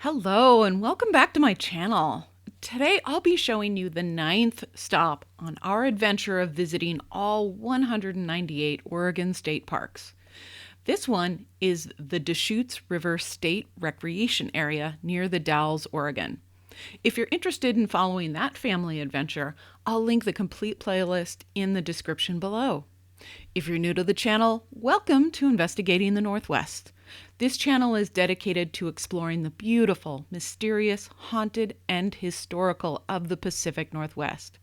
Hello and welcome back to my channel. Today I'll be showing you the ninth stop on our adventure of visiting all 198 Oregon state parks. This one is the Deschutes River State Recreation Area near the Dalles, Oregon. If you're interested in following that family adventure, I'll link the complete playlist in the description below. If you're new to the channel, welcome to Investigating the Northwest. This channel is dedicated to exploring the beautiful, mysterious, haunted, and historical of the Pacific Northwest.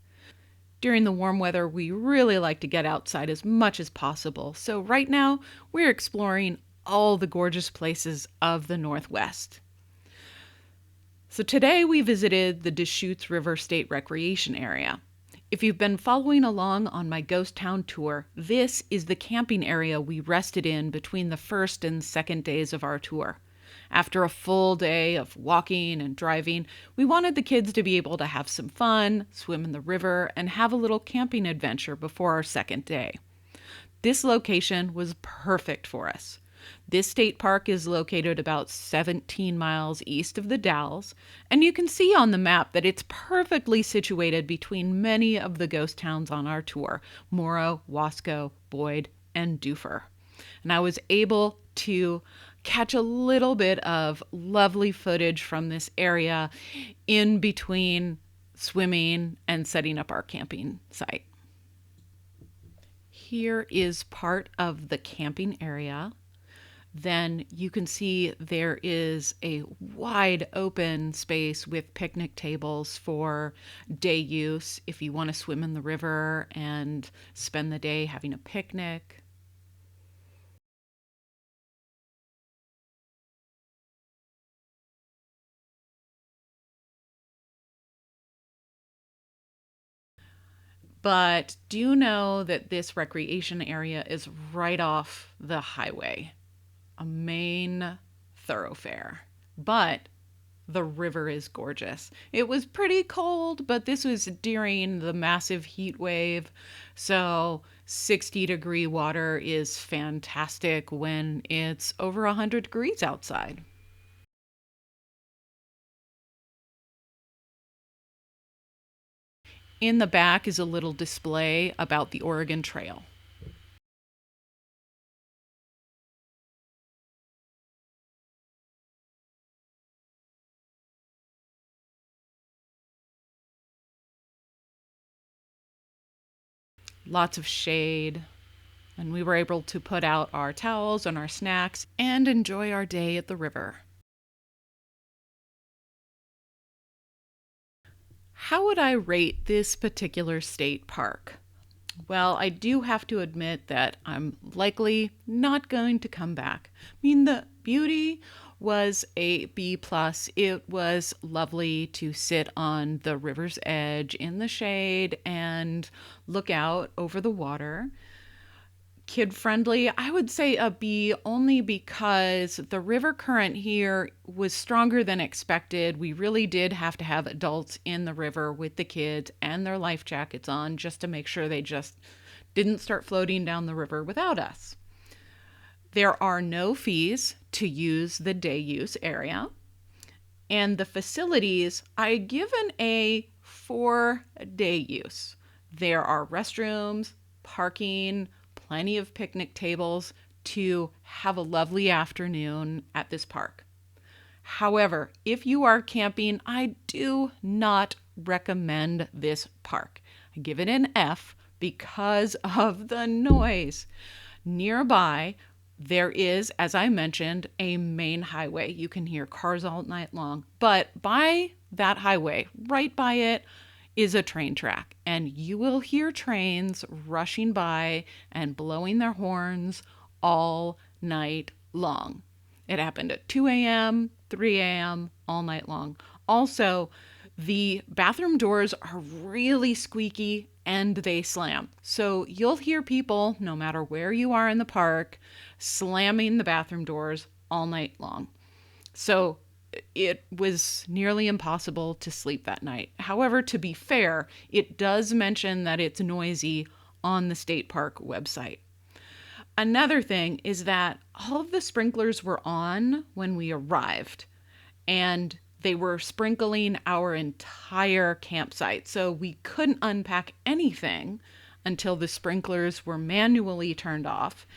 During the warm weather, we really like to get outside as much as possible, so right now we're exploring all the gorgeous places of the Northwest. So today we visited the Deschutes River State Recreation Area. If you've been following along on my ghost town tour, this is the camping area we rested in between the first and second days of our tour. After a full day of walking and driving, we wanted the kids to be able to have some fun, swim in the river, and have a little camping adventure before our second day. This location was perfect for us. This state park is located about 17 miles east of the Dalles, and you can see on the map that it's perfectly situated between many of the ghost towns on our tour: Morrow, Wasco, Boyd, and Duffer. And I was able to catch a little bit of lovely footage from this area in between swimming and setting up our camping site. Here is part of the camping area. Then you can see there is a wide open space with picnic tables for day use if you want to swim in the river and spend the day having a picnic. But do know that this recreation area is right off the highway, a main thoroughfare. But the river is gorgeous. It was pretty cold, but this was during the massive heat wave. So 60-degree water is fantastic when it's over 100 degrees outside. In the back is a little display about the Oregon Trail. Lots of shade, and we were able to put out our towels and our snacks and enjoy our day at the river. How would I rate this particular state park? Well, I do have to admit that I'm likely not going to come back. I mean, the beauty was a B plus. It was lovely to sit on the river's edge in the shade and look out over the water. Kid friendly, I would say a B only because the river current here was stronger than expected. We really did have to have adults in the river with the kids and their life jackets on just to make sure they just didn't start floating down the river without us. There are no fees to use the day use area, and the facilities I give an A for day use. There are restrooms, parking, plenty of picnic tables to have a lovely afternoon at this park. However, if you are camping, I do not recommend this park. I give it an F because of the noise. Nearby, there is, as I mentioned, a main highway. You can hear cars all night long, but by that highway, right by it, is a train track, and you will hear trains rushing by and blowing their horns all night long. It happened at 2 a.m., 3 a.m., all night long. Also, the bathroom doors are really squeaky and they slam. So you'll hear people, no matter where you are in the park, slamming the bathroom doors all night long. So it was nearly impossible to sleep that night. However, to be fair, it does mention that it's noisy on the state park website. Another thing is that all of the sprinklers were on when we arrived, and they were sprinkling our entire campsite. So we couldn't unpack anything until the sprinklers were manually turned off.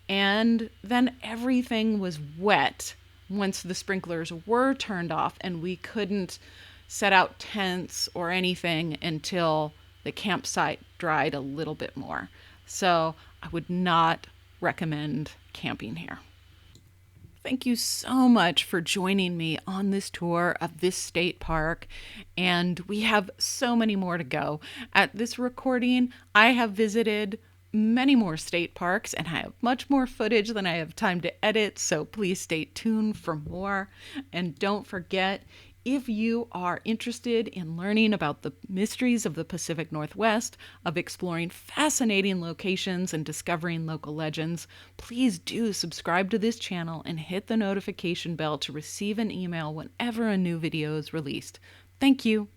And then everything was wet once the sprinklers were turned off, and we couldn't set out tents or anything until the campsite dried a little bit more. So I would not recommend camping here. Thank you so much for joining me on this tour of this state park, and we have so many more to go. At this recording, I have visited many more state parks, and I have much more footage than I have time to edit, so please stay tuned for more. And don't forget, if you are interested in learning about the mysteries of the Pacific Northwest, of exploring fascinating locations and discovering local legends, please do subscribe to this channel and hit the notification bell to receive an email whenever a new video is released. Thank you.